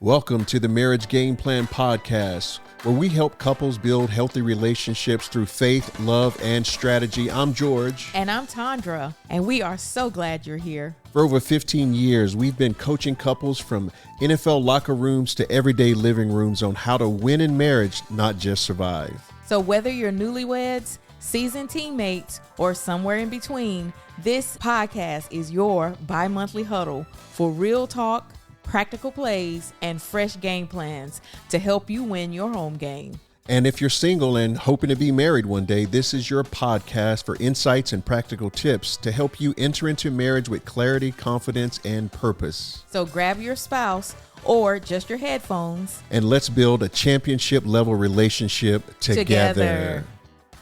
Welcome to the Marriage Game Plan Podcast, where we help couples build healthy relationships through faith, love, and strategy. I'm George. And I'm Tondra, and we are so glad you're here. For over 15 years, we've been coaching couples from NFL locker rooms to everyday living rooms on how to win in marriage, not just survive. So whether you're newlyweds, seasoned teammates, or somewhere in between, this podcast is your bi-monthly huddle for real talk, practical plays, and fresh game plans to help you win your home game. And if you're single and hoping to be married one day, this is your podcast for insights and practical tips to help you enter into marriage with clarity, confidence, and purpose. So grab your spouse or just your headphones. And let's build a championship level relationship together.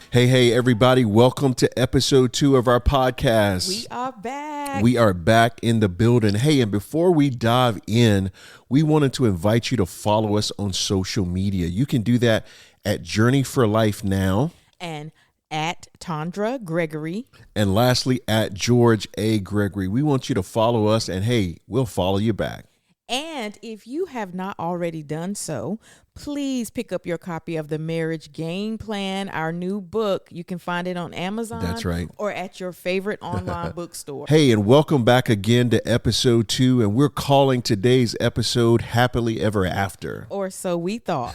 Hey, everybody. Welcome to episode 2 of our podcast. We are back. We are back in the building. Hey, and before we dive in, we wanted to invite you to follow us on social media. You can do that at Journey for Life Now. And at Tondra Gregory. And lastly, at George A. Gregory. We want you to follow us, and hey, we'll follow you back. And if you have not already done so, please pick up your copy of the Marriage Game Plan, our new book. You can find it on Amazon. That's right. Or at your favorite online bookstore. Hey, and welcome back again to episode 2. And we're calling today's episode Happily Ever After. Or so we thought.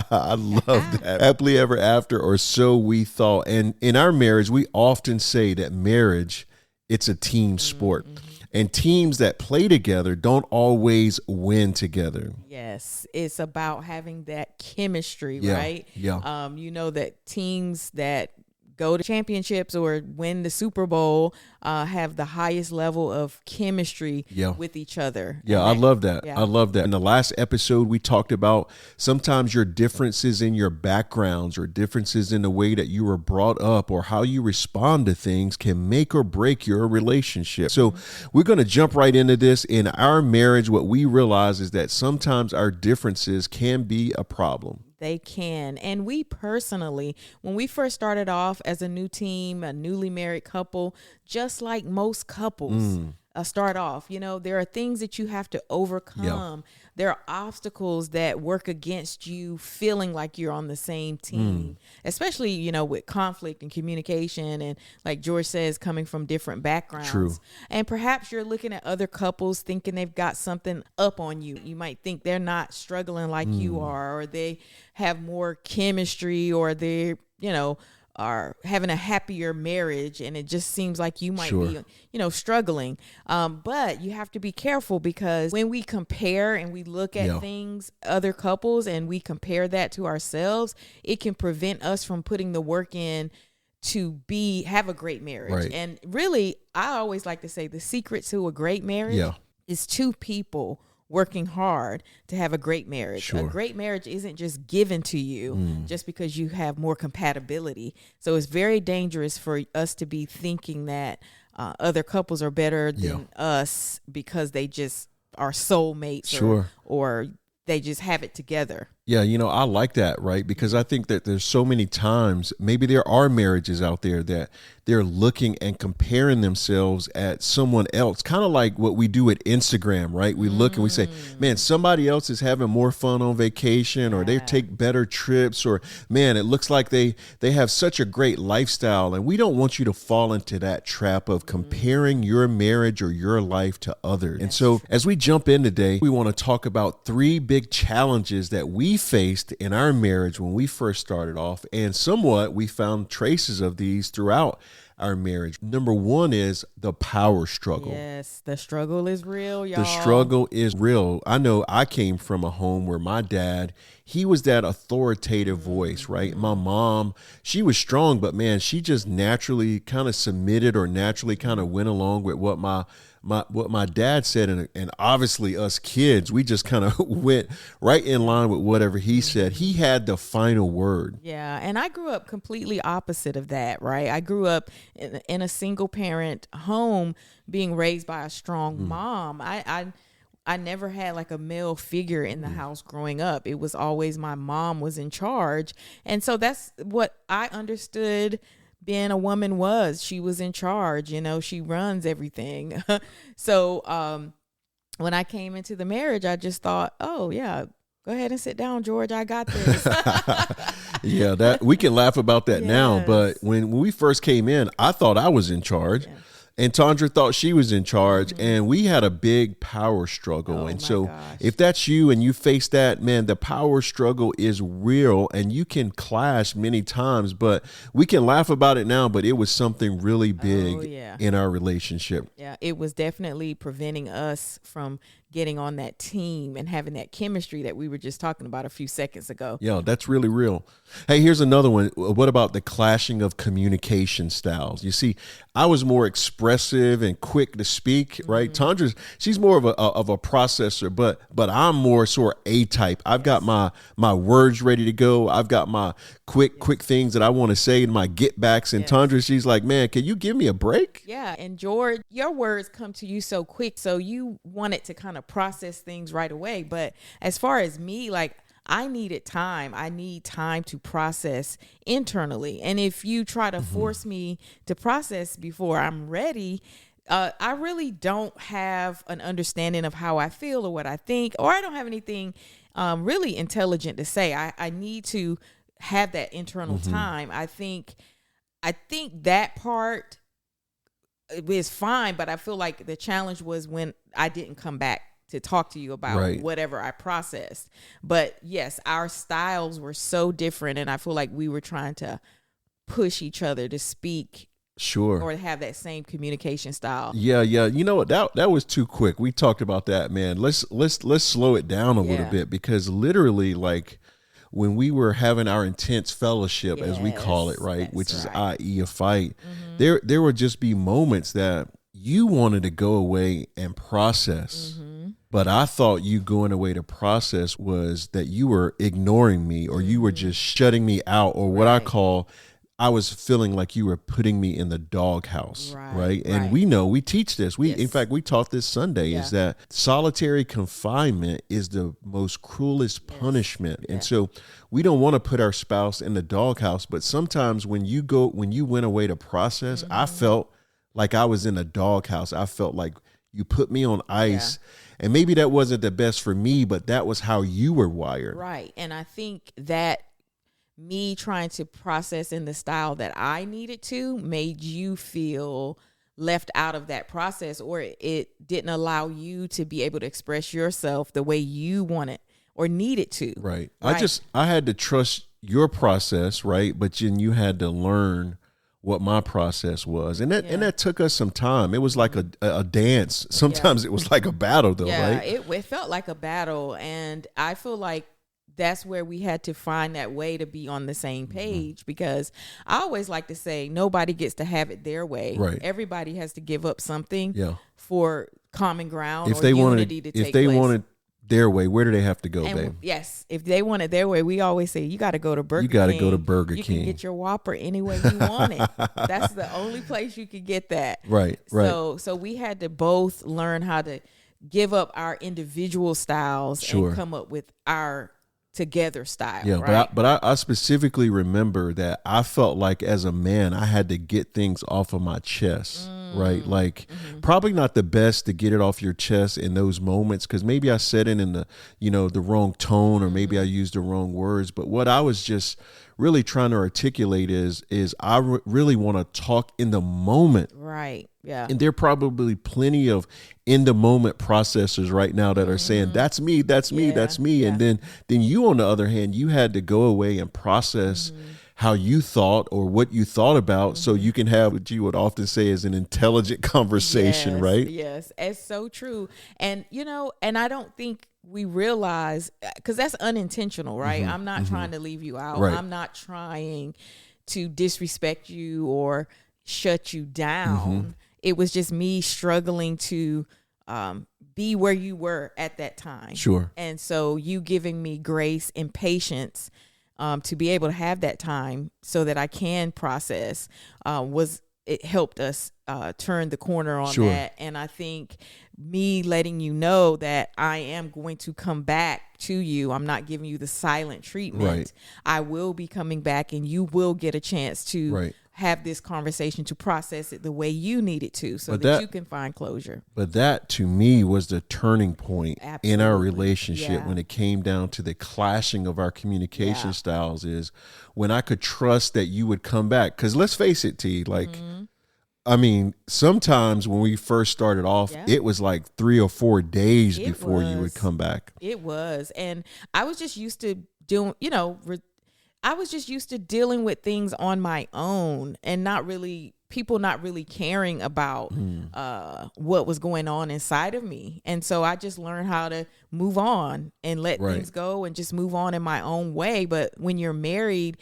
I love that. Happily Ever After, or so we thought. And in our marriage, we often say that marriage, it's a team sport. Mm-hmm. And teams that play together don't always win together. Yes, it's about having that chemistry, right? Yeah. You know that teams that go to championships or win the Super Bowl have the highest level of chemistry with each other. Yeah, I love that. Yeah. I love that. In the last episode, we talked about sometimes your differences in your backgrounds or differences in the way that you were brought up or how you respond to things can make or break your relationship. So we're going to jump right into this. In our marriage, what we realize is that sometimes our differences can be a problem. They can. And we personally, when we first started off as a new team, a newly married couple, just like most couples start off, you know, there are things that you have to overcome. Yeah. There are obstacles that work against you feeling like you're on the same team, especially, you know, with conflict and communication. And like George says, coming from different backgrounds. True. And perhaps you're looking at other couples thinking they've got something up on you. You might think they're not struggling like you are, or they have more chemistry, or they, you know, are having a happier marriage, and it just seems like you might be, you know, struggling. But you have to be careful, because when we compare and we look at things, other couples, and we compare that to ourselves, it can prevent us from putting the work in to have a great marriage. Right. And really, I always like to say the secret to a great marriage is 2 people working hard to have a great marriage. Sure. A great marriage isn't just given to you just because you have more compatibility. So it's very dangerous for us to be thinking that other couples are better than us because they just are soulmates or they just have it together. Yeah, you know, I like that, right? Because I think that there's so many times, maybe there are marriages out there that they're looking and comparing themselves at someone else, kind of like what we do at Instagram, right? We look and we say, man, somebody else is having more fun on vacation, or they take better trips, or man, it looks like they have such a great lifestyle. And we don't want you to fall into that trap of comparing your marriage or your life to others. And so as we jump in today, we want to talk about 3 big challenges that we faced in our marriage when we first started off, and somewhat we found traces of these throughout our marriage. Number 1 is the power struggle. Yes, the struggle is real, y'all. The struggle is real. I know I came from a home where my dad, he was that authoritative voice, right? My mom, she was strong, but man, she just naturally kind of submitted, or naturally kind of went along with what my dad said, and obviously us kids, we just kind of went right in line with whatever he said. He had the final word. Yeah, and I grew up completely opposite of that, right? I grew up in a single parent home, being raised by a strong mom. I never had like a male figure in the house growing up. It was always my mom was in charge, and so that's what I understood being a woman was. She was in charge, you know, she runs everything. So when I came into the marriage, I just thought, oh yeah, go ahead and sit down, George. I got this. Yeah, that we can laugh about that now, but Yes. when we first came in, I thought I was in charge. Yeah. And Tondra thought she was in charge, and we had a big power struggle. Oh, and my so gosh. if that's you and you face that, man, the power struggle is real, and you can clash many times, but we can laugh about it now, but it was something really big yeah. in our relationship. Yeah, it was definitely preventing us from getting on that team and having that chemistry that we were just talking about a few seconds ago. Yeah, that's really real. Hey, here's another one. What about the clashing of communication styles? You see, I was more expressive and quick to speak, right? Tondra's, she's more of a processor, but I'm more sort of A type. I've got my words ready to go. I've got my quick things that I want to say and my get backs. And Tondra, she's like, man, can you give me a break? Yeah, and George, your words come to you so quick, so you wanted to kind of process things right away. But as far as me, like, I needed time. I need time to process internally. And if you try to force me to process before I'm ready, I really don't have an understanding of how I feel or what I think, or I don't have anything really intelligent to say. I need to have that internal time. I think that part is fine, but I feel like the challenge was when I didn't come back to talk to you about whatever I processed. But yes, our styles were so different, and I feel like we were trying to push each other to speak or to have that same communication style. Yeah. You know what? That was too quick. We talked about that, man. Let's slow it down a little bit, because literally, like, when we were having our intense fellowship, as we call it, right, which is i.e. a fight, there would just be moments that you wanted to go away and process. But I thought you going away to process was that you were ignoring me, or you were just shutting me out, or what I call, I was feeling like you were putting me in the doghouse, right? And we teach this. In fact, we taught this Sunday is that solitary confinement is the most cruelest punishment. And so we don't want to put our spouse in the doghouse, but sometimes when you went away to process, I felt like I was in a doghouse. I felt like you put me on ice. And maybe that wasn't the best for me, but that was how you were wired. Right. And I think that me trying to process in the style that I needed to made you feel left out of that process, or it didn't allow you to be able to express yourself the way you wanted or needed to. Right. I had to trust your process, right? But then you had to learn what my process was. And that took us some time. It was like a dance. Sometimes it was like a battle though, right? It felt like a battle. And I feel like that's where we had to find that way to be on the same page, because I always like to say nobody gets to have it their way. Right. Everybody has to give up something for common ground or unity to take place. If they wanted their way, where do they have to go, babe? Yes, if they want it their way, we always say you got to go to Burger King. You got to go to Burger King. You can get your Whopper any way you want it. That's the only place you could get that. Right. So we had to both learn how to give up our individual styles and come up with our together style. Yeah, right? but I specifically remember that I felt like as a man I had to get things off of my chest, right? Like probably not the best to get it off your chest in those moments, because maybe I said it in the wrong tone, or maybe I used the wrong words. But what I was just really trying to articulate is I really want to talk in the moment. Right. Yeah. And there are probably plenty of in the moment processors right now that are saying, that's me. Yeah. And then you, on the other hand, you had to go away and process how you thought or what you thought about, so you can have what you would often say is an intelligent conversation, right? Yes. It's so true. And, and I don't think we realize, because that's unintentional, right? I'm not trying to leave you out. Right. I'm not trying to disrespect you or shut you down. It was just me struggling to be where you were at that time. Sure. And so you giving me grace and patience to be able to have that time so that I can process it helped us turn the corner on that. And I think me letting you know that I am going to come back to you. I'm not giving you the silent treatment. Right. I will be coming back, and you will get a chance to have this conversation to process it the way you need it to, so that you can find closure. But that to me was the turning point in our relationship when it came down to the clashing of our communication styles, is when I could trust that you would come back. Because let's face it, T, like, I mean, sometimes when we first started off, it was like 3 or 4 days before you would come back. It was. And I was just used to doing, I was just used to dealing with things on my own and people not really caring about what was going on inside of me. And so I just learned how to move on and let things go and just move on in my own way. But when you're married,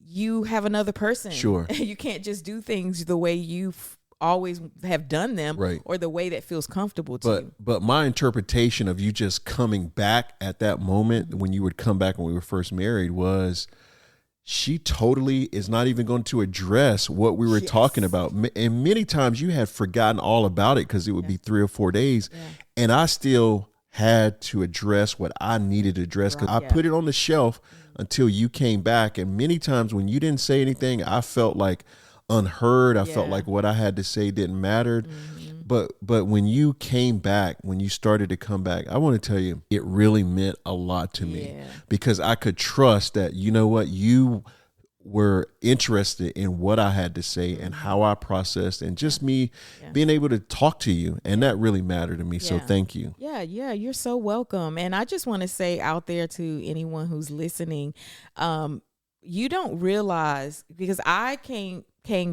you have another person. Sure. You can't just do things the way you always have done them, or the way that feels comfortable to you. But my interpretation of you just coming back at that moment when you would come back when we were first married was, she totally is not even going to address what we were talking about. And many times you had forgotten all about it because it would be 3 or 4 days. And I still had to address what I needed to address because I put it on the shelf until you came back. And many times when you didn't say anything, I felt like unheard. I felt like what I had to say didn't matter. But when you came back, when you started to come back, I want to tell you, it really meant a lot to me because I could trust that, you know what, you were interested in what I had to say and how I processed and just me being able to talk to you. And that really mattered to me. So thank you. Yeah, you're so welcome. And I just want to say out there to anyone who's listening, you don't realize, because I came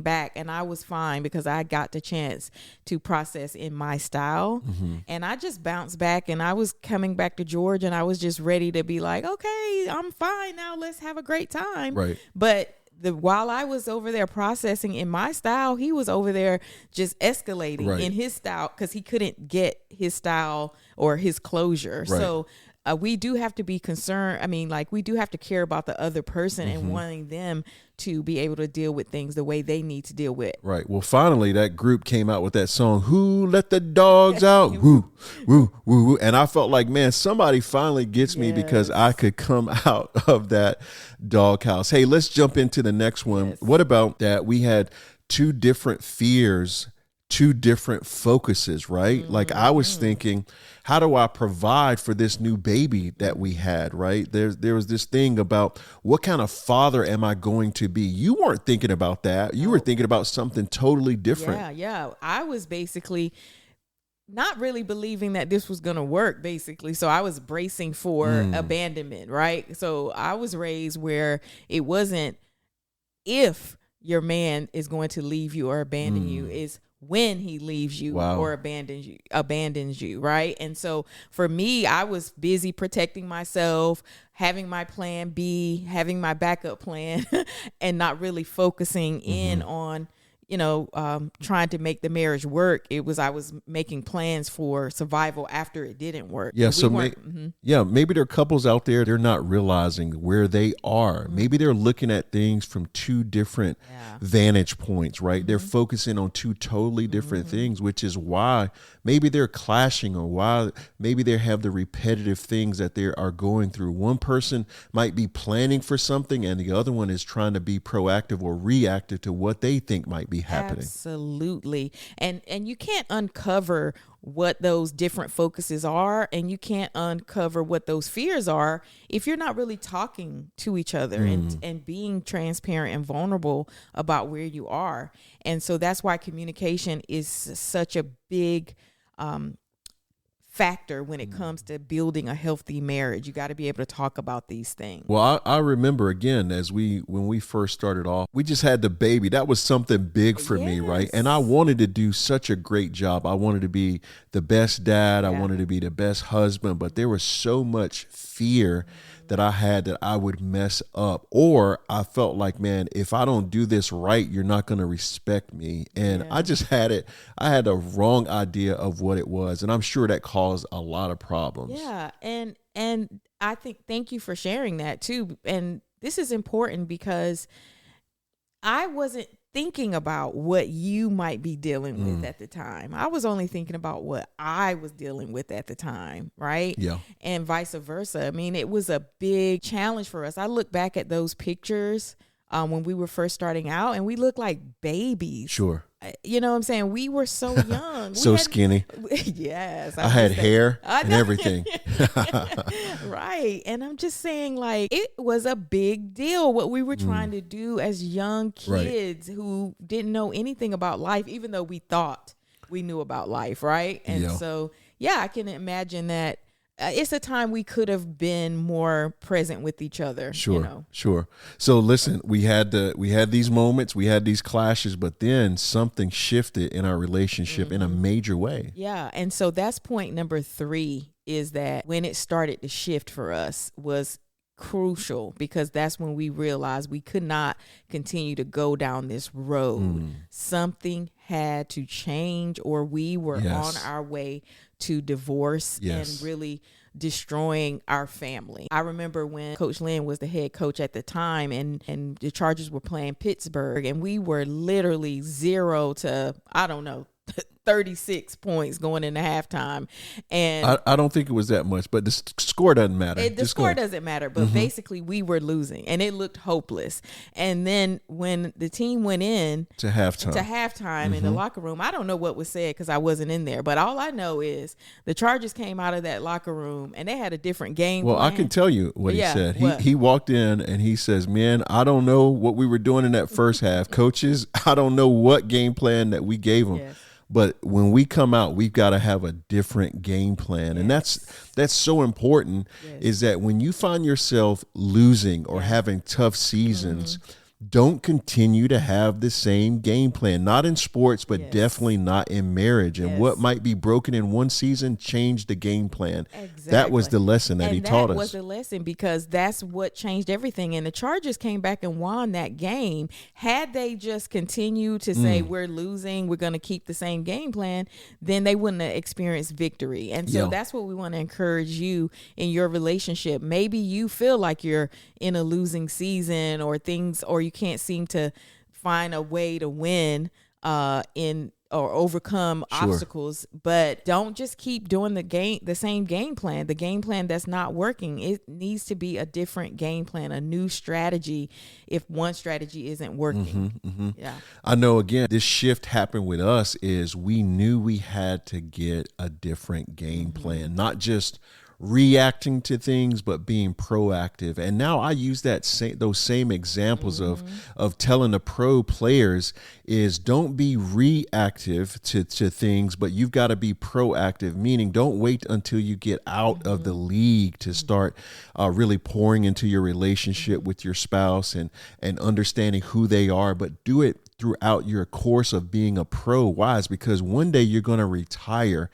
back and I was fine because I got the chance to process in my style. And I just bounced back and I was coming back to George and I was just ready to be like, okay, I'm fine now. Let's have a great time. But while I was over there processing in my style, he was over there just escalating in his style because he couldn't get his style or his closure. So we do have to be concerned. I mean, like, we do have to care about the other person and wanting them to be able to deal with things the way they need to deal with. Right. Well, finally, that group came out with that song, Who Let the Dogs Out? Woo, woo, woo, woo. And I felt like, man, somebody finally gets me because I could come out of that doghouse. Hey, let's jump into the next one. What about that? We had 2 different fears, 2 different focuses, right? Like, I was thinking, how do I provide for this new baby that we had, right? There was this thing about what kind of father am I going to be? You weren't thinking about that. You were thinking about something totally different. Yeah. I was basically not really believing that this was going to work, basically. So I was bracing for abandonment, right? So I was raised where it wasn't if your man is going to leave you or abandon you, is when he leaves you or abandons you, right? And so for me, I was busy protecting myself, having my plan B, having my backup plan, and not really focusing in on, trying to make the marriage work. I was making plans for survival after it didn't work. Yeah. So maybe there are couples out there, they're not realizing where they are. Maybe they're looking at things from 2 different vantage points, right? They're focusing on 2 totally different things, which is why maybe they're clashing or why maybe they have the repetitive things that they are going through. One person might be planning for something and the other one is trying to be proactive or reactive to what they think might be happening. Absolutely. And you can't uncover what those different focuses are, and you can't uncover what those fears are if you're not really talking to each other and being transparent and vulnerable about where you are. And so that's why communication is such a big factor when it comes to building a healthy marriage. You got to be able to talk about these things. Well, I remember again, when we first started off, we just had the baby. That was something big for me, right? And I wanted to do such a great job. I wanted to be the best dad. I wanted to be the best husband, but there was so much fear that I had that I would mess up, or I felt like, man, if I don't do this right, you're not going to respect me. And I just had a wrong idea of what it was. And I'm sure that caused a lot of problems. Yeah. And I think, thank you for sharing that too. And this is important because I wasn't thinking about what you might be dealing with at the time. I was only thinking about what I was dealing with at the time, right? Yeah. And vice versa. I mean, it was a big challenge for us. I look back at those pictures when we were first starting out, and we looked like babies. Sure. You know what I'm saying? We were so young. Skinny. Yes. I had hair and everything. Right. And I'm just saying, like, it was a big deal what we were trying to do as young kids who didn't know anything about life, even though we thought we knew about life. Right. And so, I can imagine that. It's a time we could have been more present with each other. Sure. So listen, we had these moments, we had these clashes, but then something shifted in our relationship in a major way. Yeah. And so that's point number 3, is that when it started to shift for us was crucial, because that's when we realized we could not continue to go down this road. Something had to change, or we were on our way to divorce and really destroying our family. I remember when Coach Lynn was the head coach at the time, and the Chargers were playing Pittsburgh, and we were literally 0 to, 36 points going into halftime. And I don't think it was that much, but the score doesn't matter. The score doesn't matter, but basically we were losing, and it looked hopeless. And then when the team went in to halftime in the locker room, I don't know what was said because I wasn't in there, but all I know is the Chargers came out of that locker room and they had a different game plan. I can tell you what he said. He walked in and he says, "Man, I don't know what we were doing in that first half. Coaches, I don't know what game plan that we gave them." Yes. But when we come out, we've got to have a different game plan. And that's so important, is that when you find yourself losing or having tough seasons, don't continue to have the same game plan. Not in sports, but definitely not in marriage. And what might be broken in one season, change the game plan. Exactly. That was the lesson that he taught us. That was the lesson, because that's what changed everything. And the Chargers came back and won that game. Had they just continued to say, we're losing, we're going to keep the same game plan, then they wouldn't have experienced victory. And so that's what we want to encourage you in your relationship. Maybe you feel like you're in a losing season, or you can't seem to find a way to win or overcome obstacles, but don't just keep doing the same game plan. The game plan that's not working, it needs to be a different game plan, a new strategy if one strategy isn't working. Yeah. I know, again, this shift happened with us is we knew we had to get a different game plan, not just reacting to things, but being proactive. And now I use those same examples of telling the pro players is don't be reactive to things, but you've got to be proactive, meaning don't wait until you get out of the league to start really pouring into your relationship with your spouse and understanding who they are, but do it throughout your course of being a pro. Why? It's because one day you're going to retire.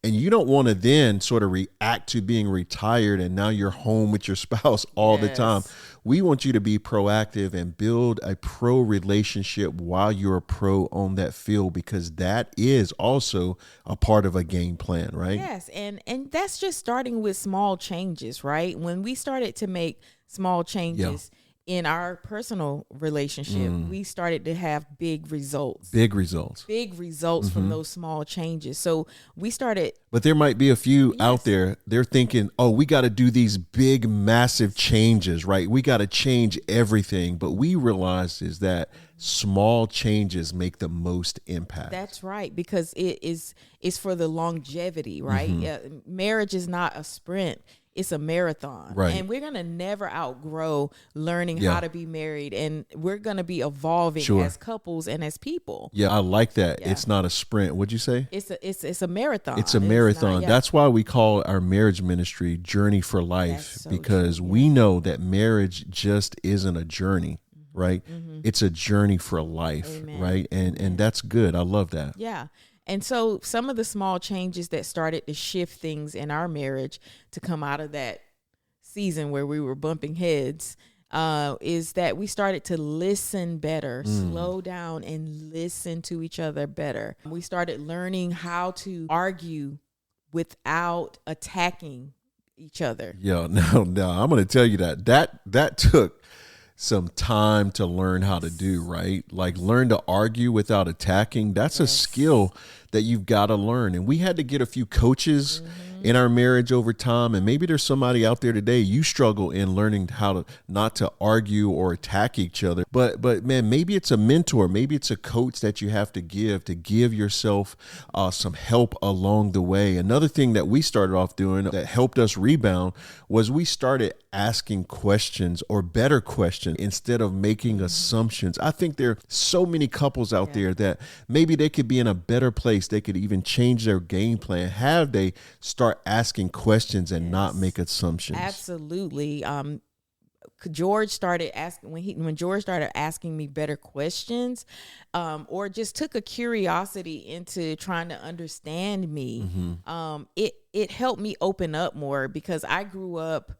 And you don't want to then sort of react to being retired and now you're home with your spouse all the time. We want you to be proactive and build a pro relationship while you're a pro on that field, because that is also a part of a game plan, right? Yes, and that's just starting with small changes, right? When we started to make small changes in our personal relationship, we started to have big results from those small changes. So we started. But there might be a few out there, they're thinking, oh, we got to do these big, massive changes, right? We got to change everything. But we realized is that small changes make the most impact. That's right, because it's for the longevity, right? Marriage is not a sprint. It's a marathon, right? And we're going to never outgrow learning how to be married, and we're going to be evolving as couples and as people. Yeah, I like that. It's not a sprint. What'd you say? It's a marathon. It's a marathon. That's why we call our marriage ministry Journey for Life, because we know that marriage just isn't a journey, right? It's a journey for life, right? And that's good. I love that. Yeah. And so some of the small changes that started to shift things in our marriage to come out of that season where we were bumping heads is that we started to listen better, slow down and listen to each other better. We started learning how to argue without attacking each other. Yeah, no, I'm going to tell you that took some time to learn how to do, right? Like learn to argue without attacking. That's a skill that you've got to learn. And we had to get a few coaches in our marriage over time. And maybe there's somebody out there today, you struggle in learning how to not to argue or attack each other. But man, maybe it's a mentor, maybe it's a coach that you have to give yourself some help along the way. Another thing that we started off doing that helped us rebound was we started asking questions, or better questions, instead of making assumptions. I think there are so many couples out there that maybe they could be in a better place. They could even change their game plan. Have they start asking questions and not make assumptions? Absolutely. George started asking when George started asking me better questions, or just took a curiosity into trying to understand me. It helped me open up more, because I grew up,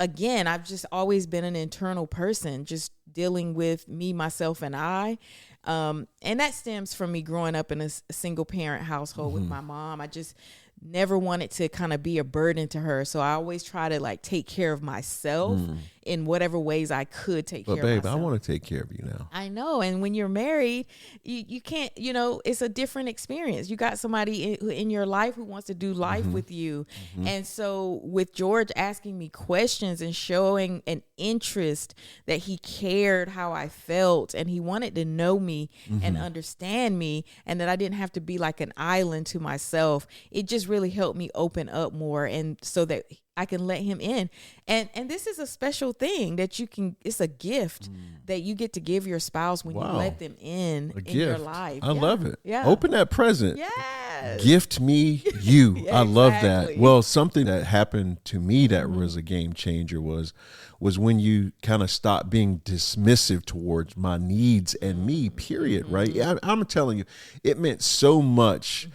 again, I've just always been an internal person, just dealing with me, myself, and I. And that stems from me growing up in a single parent household with my mom. I just never wanted to kind of be a burden to her. So I always try to take care of myself in whatever ways I could take care of myself. But babe, I want to take care of you now. I know. And when you're married, you can't, it's a different experience. You got somebody in your life who wants to do life with you. And so with George asking me questions and showing an interest that he cared how I felt, and he wanted to know me and understand me, and that I didn't have to be like an island to myself, it just really helped me open up more, and so that I can let him in. And this is a special thing that it's a gift that you get to give your spouse when you let them in your life. I love it. Yeah. Open that present. Yes. Gift me you. Yeah, I love exactly. that. Well, something that happened to me that was a game changer was when you kind of stopped being dismissive towards my needs and me, period. Right. I'm telling you, it meant so much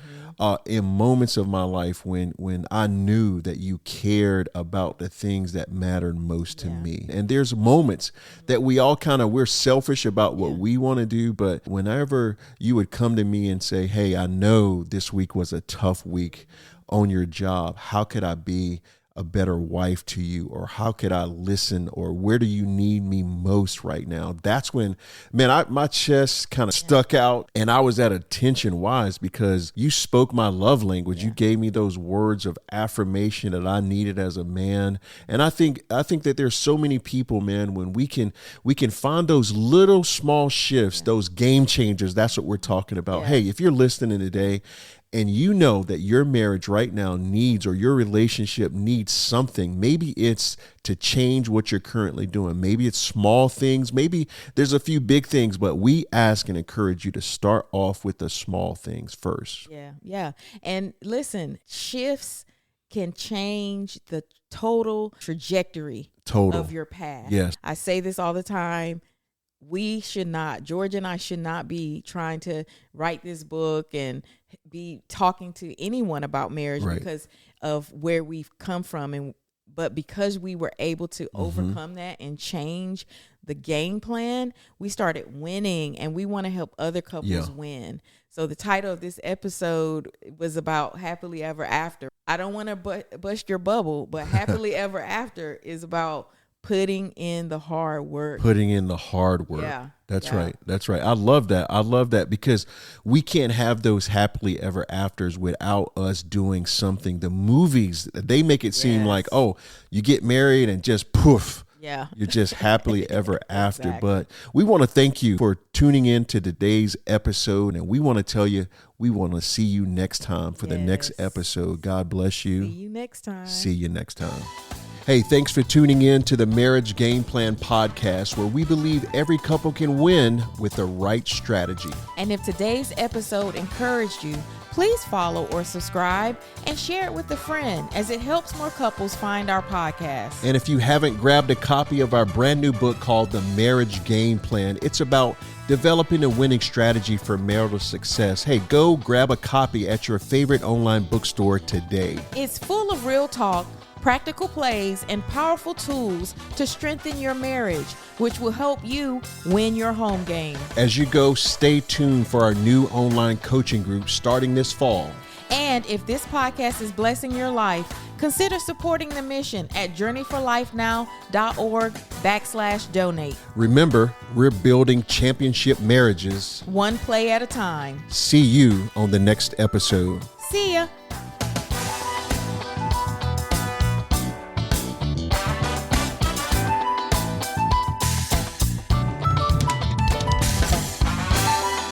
in moments of my life when I knew that you cared about the things that mattered most to me. And there's moments that we're selfish about what we want to do. But whenever you would come to me and say, hey, I know this week was a tough week on your job. How could I be a better wife to you? Or how could I listen? Or where do you need me most right now? That's when, man, my chest kind of stuck out, and I was at attention. Why? Is because you spoke my love language. You gave me those words of affirmation that I needed as a man. And I think that there's so many people, man, when we can find those little small shifts, those game changers. That's what we're talking about. Hey, if you're listening today, and you know that your marriage right now needs, or your relationship needs something. Maybe it's to change what you're currently doing. Maybe it's small things. Maybe there's a few big things, but we ask and encourage you to start off with the small things first. Yeah. And listen, shifts can change the total trajectory of your path. Yes. I say this all the time. George and I should not be trying to write this book and be talking to anyone about marriage because of where we've come from. But because we were able to overcome that and change the game plan, we started winning, and we want to help other couples win. So the title of this episode was about happily ever after. I don't want to bust your bubble, but happily ever after is about putting in the hard work. Yeah. That's right. I love that because we can't have those happily ever afters without us doing something. The movies, they make it seem like, oh, you get married and just poof. Yeah. You're just happily ever after. Exactly. But we want to thank you for tuning in to today's episode. And we want to tell you, we want to see you next time for the next episode. God bless you. See you next time. Hey, thanks for tuning in to the Marriage Game Plan podcast, where we believe every couple can win with the right strategy. And if today's episode encouraged you, please follow or subscribe and share it with a friend, as it helps more couples find our podcast. And if you haven't grabbed a copy of our brand new book called The Marriage Game Plan, it's about developing a winning strategy for marital success. Hey, go grab a copy at your favorite online bookstore today. It's full of real talk, practical plays, and powerful tools to strengthen your marriage, which will help you win your home game. As you go, stay tuned for our new online coaching group starting this fall. And if this podcast is blessing your life, consider supporting the mission at journeyforlifenow.org/donate. Remember, we're building championship marriages, one play at a time. See you on the next episode. See ya.